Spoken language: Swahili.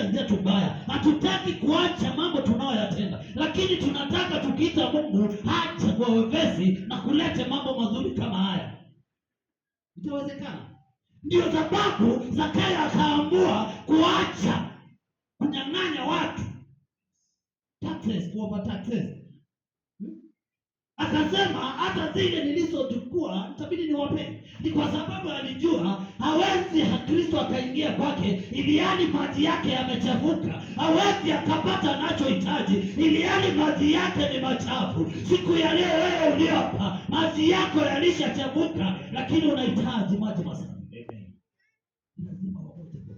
njia zetu mbaya. Hatutaki kuacha mambo tunayoyatenda, lakini tunataka tukiita Mungu aje kwa wepesi na kulete mambo mazuri kama haya. Itawezekana? Ndio sababu Zakayo akaamua kuacha kunyang'anya watu taxes, kuwapa taxes. Akasema hata zile nilizochukua itabidi niwape. Ni kwa sababu alijua hawezi Kristo akaingia kwake ili hali maji yake yamechafuka. Hawezi akapata anachohitaji ili hali maji yake ni machafu. Siku ya leo wewe uliopa maji yako yalishachafuka, lakini unahitaji maji masafi. Amen. Lazima waote kwa